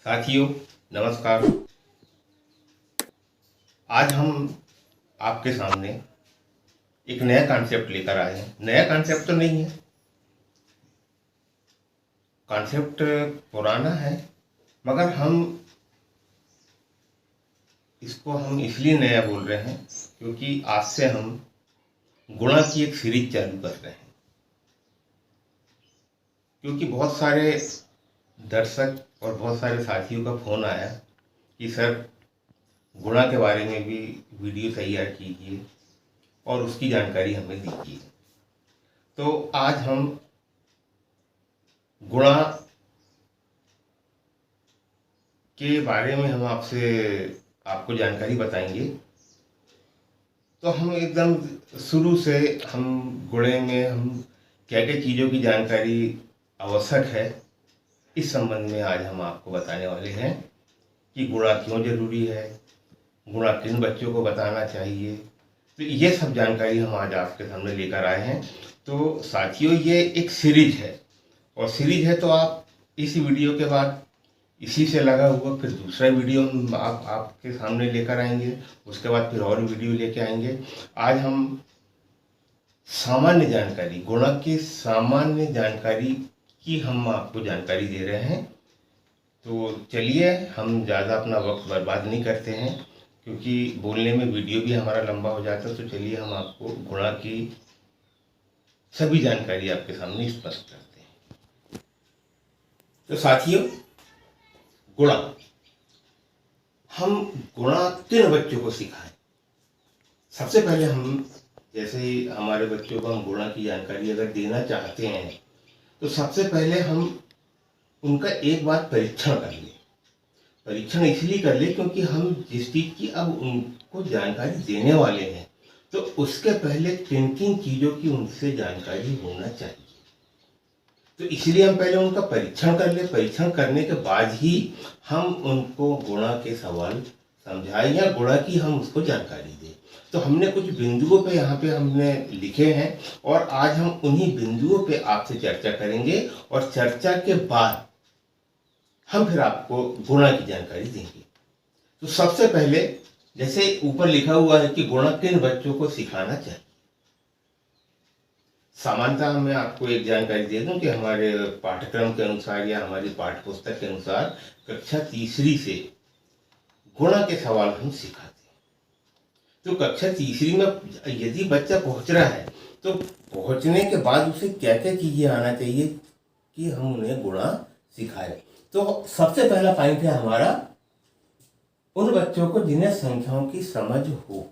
साथियों, नमस्कार। आज हम आपके सामने एक नया कॉन्सेप्ट लेकर आए हैं। नया कॉन्सेप्ट तो नहीं है, कॉन्सेप्ट पुराना है, मगर हम इसलिए नया बोल रहे हैं क्योंकि आज से हम गुणा की एक सीरीज चालू कर रहे हैं। क्योंकि बहुत सारे दर्शक और बहुत सारे साथियों का फ़ोन आया कि सर, गुणा के बारे में भी वीडियो तैयार कीजिए और उसकी जानकारी हमें दीजिए। तो आज हम गुणा के बारे में आपको जानकारी बताएंगे। तो हम एकदम शुरू से हम गुणे में हम क्या क्या चीज़ों की जानकारी आवश्यक है, इस संबंध में आज हम आपको बताने वाले हैं कि गुणा क्यों ज़रूरी है, गुणा किन बच्चों को बताना चाहिए। तो ये सब जानकारी हम आज आपके सामने लेकर आए हैं। तो साथियों, ये एक सीरीज है और सीरीज है तो आप इस वीडियो के बाद इसी से लगा हुआ फिर दूसरा वीडियो हम आपके सामने लेकर आएंगे, उसके बाद फिर और वीडियो लेके आएंगे। आज हम सामान्य जानकारी, गुणा की सामान्य जानकारी की हम आपको जानकारी दे रहे हैं। तो चलिए, हम ज़्यादा अपना वक्त बर्बाद नहीं करते हैं क्योंकि बोलने में वीडियो भी हमारा लंबा हो जाता है। तो चलिए, हम आपको गुणा की सभी जानकारी आपके सामने स्पष्ट करते हैं। तो साथियों, गुणा हम गुणा किन बच्चों को सिखाएं। सबसे पहले हम, जैसे ही हमारे बच्चों को हम गुणा की जानकारी अगर देना चाहते हैं तो सबसे पहले हम उनका एक बार परीक्षण कर लें। परीक्षण इसलिए कर ले क्योंकि हम जिस चीज़ की अब उनको जानकारी देने वाले हैं तो उसके पहले किन किन चीज़ों की उनसे जानकारी होना चाहिए। तो इसलिए हम पहले उनका परीक्षण कर ले। परीक्षण करने के बाद ही हम उनको गुणा के सवाल समझाएं या गुणा की हम उसको जानकारी दें। तो हमने कुछ बिंदुओं पे यहाँ पे हमने लिखे हैं और आज हम उन्हीं बिंदुओं पे आपसे चर्चा करेंगे और चर्चा के बाद हम फिर आपको गुणा की जानकारी देंगे। तो सबसे पहले, जैसे ऊपर लिखा हुआ है कि गुणा किन बच्चों को सिखाना चाहिए। सामान्यतः मैं आपको एक जानकारी दे दूं कि हमारे पाठ्यक्रम के अनुसार या हमारी पाठ्य पुस्तक के अनुसार कक्षा तीसरी से गुणा के सवाल हम सिखाते हैं। तो कक्षा तीसरी में यदि बच्चा पहुंच रहा है तो पहुंचने के बाद उसे क्या क्या चीजें आना चाहिए कि हम उन्हें गुणा सिखाएं। तो सबसे पहला पॉइंट है हमारा, उन बच्चों को जिन्हें संख्याओं की समझ हो।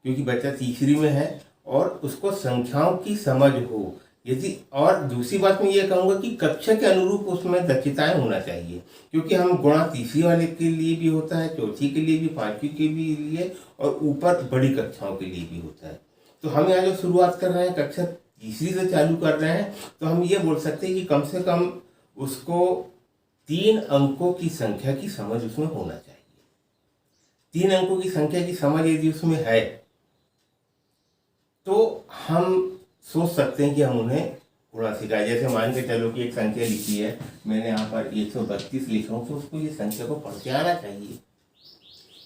क्योंकि बच्चा तीसरी में है और उसको संख्याओं की समझ हो। यदि, और दूसरी बात मैं ये कहूँगा कि कक्षा के अनुरूप उसमें दक्षताएं होना चाहिए। क्योंकि हम गुणा तीसरी वाले के लिए भी होता है, चौथी के लिए भी, पांचवी के भी लिए और ऊपर बड़ी कक्षाओं के लिए भी होता है। तो हम यहाँ जो शुरुआत कर रहे हैं, कक्षा तीसरी से चालू कर रहे हैं, तो हम ये बोल सकते हैं कि कम से कम उसको 3 अंकों की संख्या की समझ उसमें होना चाहिए। 3 अंकों की संख्या की समझ यदि उसमें है तो हम सोच सकते हैं कि हम उन्हें गुणा सिखाएं। जैसे मान के चलो कि एक संख्या लिखी है, मैंने यहाँ पर 132 लिखा हूँ, तो उसको ये संख्या को पढ़ के आना चाहिए।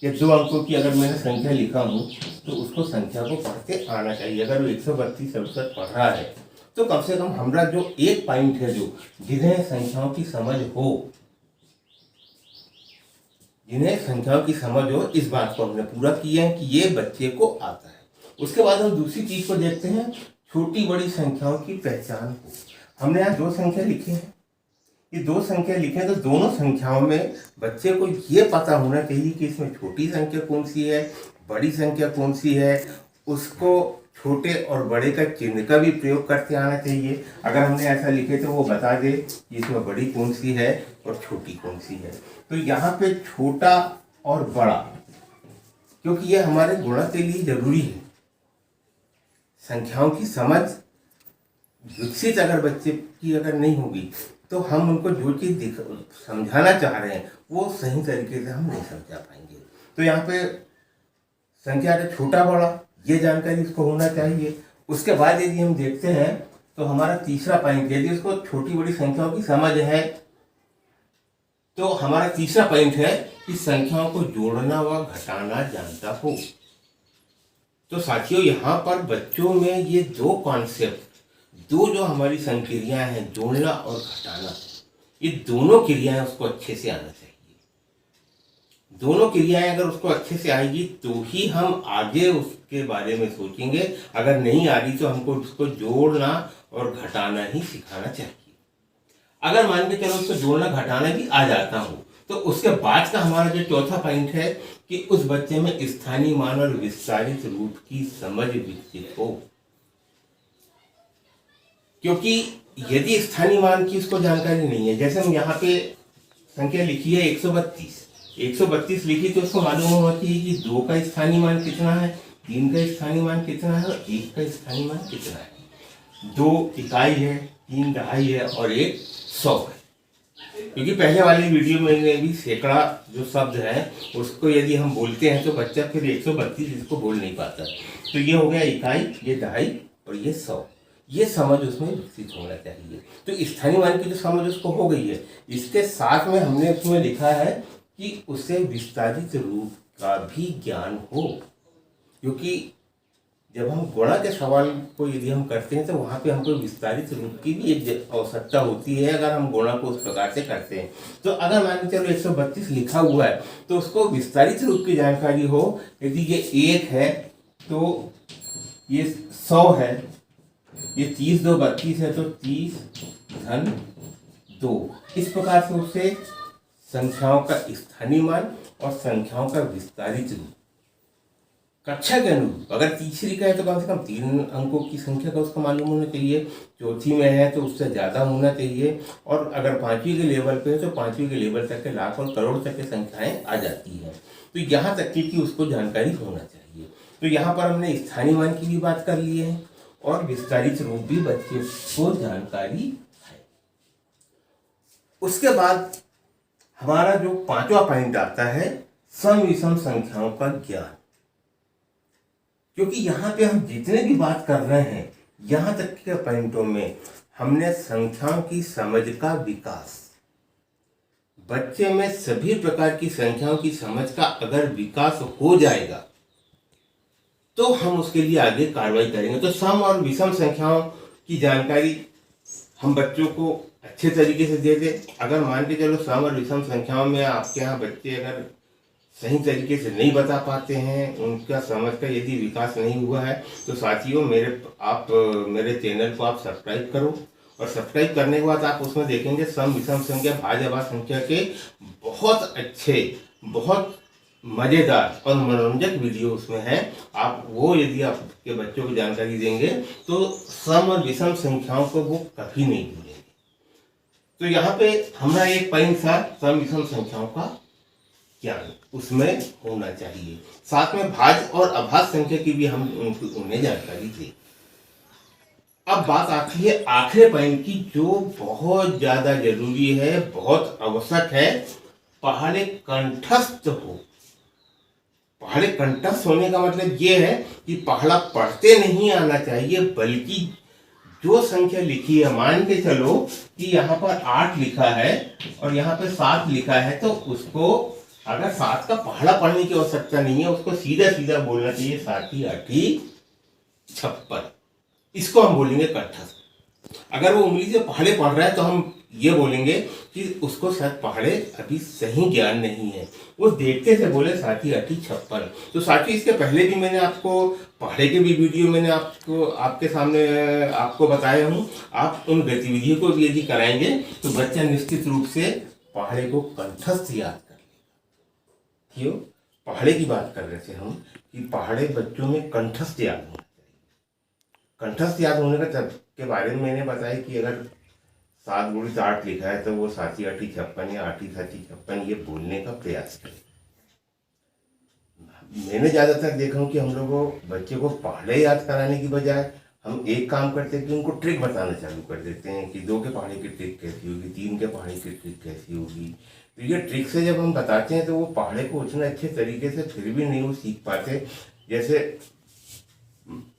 या 2 अंकों की अगर मैंने संख्या लिखा हूँ तो उसको संख्या को पढ़ के आना चाहिए। अगर वो 132 67 पढ़ रहा है तो कम से कम हमारा जो एक पॉइंट है, जो जिन्हें संख्याओं की समझ हो, जिन्हें संख्याओं की समझ हो, इस बात को हमने पूरा किया है कि ये बच्चे को आता है। उसके बाद हम दूसरी चीज को देखते हैं, छोटी बड़ी संख्याओं की पहचान हो। हमने यहाँ 2 संख्या लिखे हैं। ये 2 संख्या लिखे तो दोनों संख्याओं में बच्चे को ये पता होना चाहिए कि इसमें छोटी संख्या कौन सी है, बड़ी संख्या कौन सी है। उसको छोटे और बड़े का चिन्ह का भी प्रयोग करते आना चाहिए। अगर हमने ऐसा लिखे तो वो बता दे कि इसमें बड़ी कौन सी है और छोटी कौन सी है। तो यहाँ पे छोटा और बड़ा, क्योंकि ये हमारे गुणा के लिए जरूरी है। संख्याओं की समझ विकसित अगर बच्चे की अगर नहीं होगी तो हम उनको जो चीज़ समझाना चाह रहे हैं वो सही तरीके से हम नहीं समझा पाएंगे। तो यहाँ पे संख्या का छोटा बड़ा, ये जानकारी उसको होना चाहिए। उसके बाद यदि हम देखते हैं तो हमारा तीसरा पॉइंट, यदि उसको छोटी बड़ी संख्याओं की समझ है तो हमारा तीसरा पॉइंट है कि संख्याओं को जोड़ना व घटाना जानता हो। तो साथियों, यहाँ पर बच्चों में ये दो कॉन्सेप्ट, दो जो हमारी संक्रियाएं हैं, जोड़ना और घटाना, ये दोनों क्रियाएं उसको अच्छे से आना चाहिए। दोनों क्रियाएं अगर उसको अच्छे से आएगी तो ही हम आगे उसके बारे में सोचेंगे। अगर नहीं आ रही तो हमको उसको जोड़ना और घटाना ही सिखाना चाहिए। अगर मान के चलो उसको जोड़ना घटाना भी आ जाता हो तो उसके बाद का हमारा जो चौथा पॉइंट है कि उस बच्चे में स्थानीय मान और विस्तारित रूप की समझ विकसित हो। क्योंकि यदि स्थानीय मान की उसको जानकारी नहीं है, जैसे हम यहाँ पे संख्या लिखी है 132 लिखी, तो उसको मालूम होना चाहिए कि 2 का स्थानीय मान कितना है, 3 का स्थानीय मान कितना है और 1 का स्थानीय मान कितना है। 2 इकाई है, 3 दहाई है और 1 100 है। क्योंकि पहले वाली वीडियो में भी सैकड़ा जो शब्द है उसको यदि हम बोलते हैं तो बच्चा फिर 132 इसको बोल नहीं पाता। तो ये हो गया इकाई, ये दहाई और ये 100। ये समझ उसमें विकसित होना चाहिए। तो स्थानीय मान की जो समझ उसको हो गई है, इसके साथ में हमने उसमें लिखा है कि उसे विस्तारित रूप का भी ज्ञान हो। क्योंकि जब हम गुणा के सवाल को यदि हम करते हैं तो वहाँ पे हमको विस्तारित रूप की भी एक आवश्यकता होती है, अगर हम गुणा को उस प्रकार से करते हैं। तो अगर मान के चलो 132 लिखा हुआ है तो उसको विस्तारित रूप की जानकारी हो। यदि ये 1 है तो ये 100 है, ये 30 2 32 है तो 30 धन 2। इस प्रकार से उससे संख्याओं का स्थानीय मान और संख्याओं का विस्तारित रूप कक्षा के अनुरूप, अगर तीसरी का है तो कम से कम 3 अंकों की संख्या का उसको मालूम होना चाहिए, चौथी में है तो उससे ज़्यादा होना चाहिए, और अगर 5वीं के लेवल पे है तो 5वीं के लेवल तक के लाख और करोड़ तक की संख्याएं आ जाती हैं। तो यहाँ तक की उसको जानकारी होना चाहिए। तो यहाँ पर हमने स्थानीय मान की भी बात कर ली है और विस्तारित रूप भी बच्चे को जानकारी है। उसके बाद हमारा जो 5वां पॉइंट आता है सम विषम संख्याओं का ज्ञान। क्योंकि यहाँ पे हम जितने भी बात कर रहे हैं यहाँ तक के पॉइंटों में हमने संख्याओं की समझ का विकास, बच्चे में सभी प्रकार की संख्याओं की समझ का अगर विकास हो जाएगा तो हम उसके लिए आगे कार्रवाई करेंगे। तो सम और विषम संख्याओं की जानकारी हम बच्चों को अच्छे तरीके से दे दें। अगर मान के चलो सम और विषम संख्याओं में आपके यहाँ बच्चे अगर सही तरीके से नहीं बता पाते हैं, उनका समझ का यदि विकास नहीं हुआ है, तो साथियों मेरे चैनल को आप सब्सक्राइब करो, और सब्सक्राइब करने के बाद आप उसमें देखेंगे सम विषम संख्या भाज्य अभाज्य संख्या के बहुत अच्छे, बहुत मज़ेदार और मनोरंजक वीडियो उसमें है। आप वो यदि आपके बच्चों को जानकारी देंगे तो सम और विषम संख्याओं को वो कभी नहीं भूलेंगे। तो यहाँ पे हमारा एक पॉइंट था सम विषम संख्याओं का ज्ञान उसमें होना चाहिए। साथ में भाज्य और अभाज्य संख्या की भी हम उन्हें जानकारी दें। अब बात आती है आखिरी पॉइंट की, जो बहुत ज्यादा जरूरी है, बहुत आवश्यक है, पहाड़े कंठस्थ हो। पहाड़े कंठस्थ होने का मतलब ये है कि पहाड़ा पढ़ते नहीं आना चाहिए, बल्कि जो संख्या लिखी है, मान के चलो कि यहाँ पर 8 लिखा है और यहाँ पे 7 लिखा है, तो उसको अगर 7 का पहाड़ा पढ़ने की आवश्यकता नहीं है, उसको सीधा सीधा बोलना चाहिए 7 8 56। इसको हम बोलेंगे कंठस्थ। अगर वो उंगली से पहाड़े पढ़ रहा है तो हम ये बोलेंगे कि उसको शायद पहाड़े अभी सही ज्ञान नहीं है, वो देखते से बोले 7 8 56। तो साथी इसके पहले भी मैंने आपको पहाड़े के भी वीडियो मैंने आपके सामने आपको बताया हूँ। आप उन गतिविधियों को भी यदि कराएंगे तो बच्चा निश्चित रूप से पहाड़े को कंठस्थ याद कर लेगा। क्यों? पहाड़े की बात कर रहे थे हम कि पहाड़े बच्चों में कंठस्थ याद होना चाहिए। कंठस्थ याद होने के बारे में मैंने बताया कि अगर 7 × 8 लिखा है तो वो 7 8 56 या 8 7 56 ये बोलने का प्रयास करें। मैंने ज़्यादातर देखा हूँ कि हम लोगों बच्चे को पहाड़े याद कराने की बजाय हम एक काम करते हैं कि उनको ट्रिक बताना चालू कर देते हैं कि 2 के पहाड़े की ट्रिक कैसी होगी, 3 के पहाड़े की ट्रिक कैसी होगी। तो ये ट्रिक से जब हम बताते हैं तो वो पहाड़े को उतना अच्छे तरीके से फिर भी नहीं वो सीख पाते। जैसे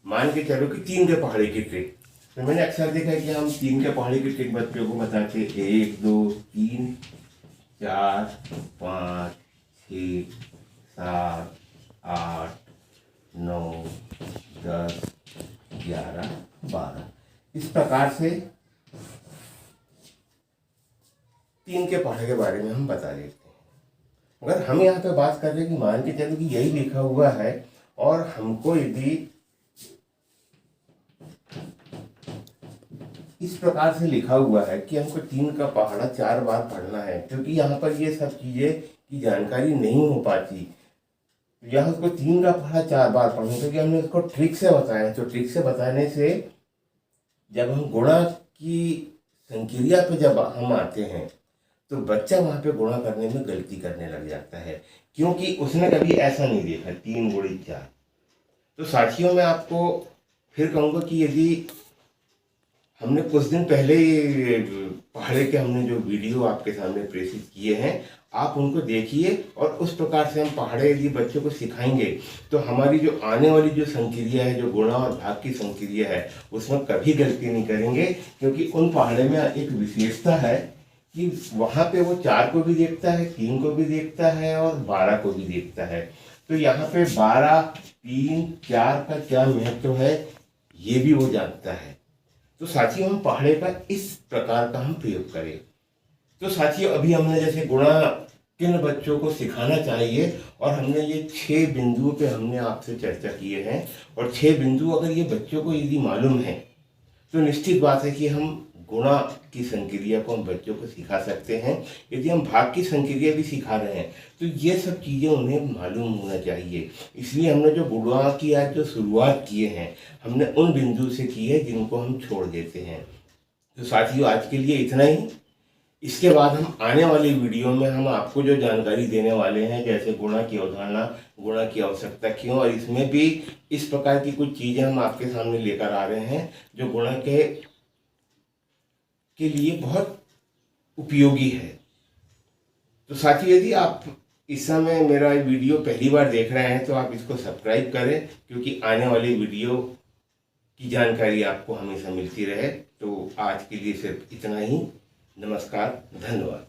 मान के चलो कि 3 के पहाड़े की ट्रिक, तो मैंने अक्सर देखा है कि हम 3 के पहाड़े की ट्रिक बच्चों को बताते 1 2 3 4, 5, 6, 7, 8, 9, 10, 11, 12 इस प्रकार से 3 के पहाड़े के बारे में हम बता देते हैं। मगर हम यहाँ पे बात कर रहे हैं कि मान के चलो कि यही लिखा हुआ है और हमको यदि इस प्रकार से लिखा हुआ है कि हमको 3 का पहाड़ा 4 बार पढ़ना है, क्योंकि यहाँ पर ये सब चीज़ें की जानकारी नहीं हो पाती। यहाँ उसको 3 का पहाड़ा 4 बार पढ़ना, क्योंकि हमने उसको ट्रिक से बताया। तो ट्रिक से बताने से जब हम गुणा की संक्रिया पे जब हम आते हैं तो बच्चा वहाँ पे गुणा करने में गलती करने लग जाता है, क्योंकि उसने कभी ऐसा नहीं देखा 3 गुणित 4। तो साथियों मैं आपको फिर कहूँगा कि यदि हमने कुछ दिन पहले पहाड़े के हमने जो वीडियो आपके सामने प्रेषित किए हैं, आप उनको देखिए और उस प्रकार से हम पहाड़े यदि बच्चों को सिखाएंगे तो हमारी जो आने वाली जो संक्रिया है, जो गुणा और भाग की संक्रिया है, उसमें कभी गलती नहीं करेंगे। क्योंकि उन पहाड़े में एक विशेषता है कि वहाँ पे वो 4 को भी देखता है, 3 को भी देखता है और 12 को भी देखता है। तो यहाँ पे 12, 3, 4 का क्या महत्व है ये भी वो जानता है। तो साथियों हम पहाड़े का इस प्रकार का हम प्रयोग करें। तो साथियों अभी हमने जैसे गुणा किन बच्चों को सिखाना चाहिए और हमने ये 6 बिंदुओं पे हमने आपसे चर्चा किए हैं। और 6 बिंदु अगर ये बच्चों को यदि मालूम है तो निश्चित बात है कि हम गुणा की संक्रिया को हम बच्चों को सिखा सकते हैं। यदि हम भाग की संक्रिया भी सिखा रहे हैं तो ये सब चीज़ें उन्हें मालूम होना चाहिए। इसलिए हमने जो गुणा की आज जो शुरुआत किए हैं हमने उन बिंदु से की है जिनको हम छोड़ देते हैं। तो साथियों आज के लिए इतना ही। इसके बाद हम आने वाली वीडियो में हम आपको जो जानकारी देने वाले हैं, जैसे गुणा की अवधारणा, गुणा की आवश्यकता क्यों, और इसमें भी इस प्रकार की कुछ चीज़ें हम आपके सामने लेकर आ रहे हैं जो गुणा के लिए बहुत उपयोगी है। तो साथियों यदि आप इस समय मेरा वीडियो पहली बार देख रहे हैं तो आप इसको सब्सक्राइब करें, क्योंकि आने वाली वीडियो की जानकारी आपको हमेशा मिलती रहे। तो आज के लिए सिर्फ इतना ही। नमस्कार, धन्यवाद।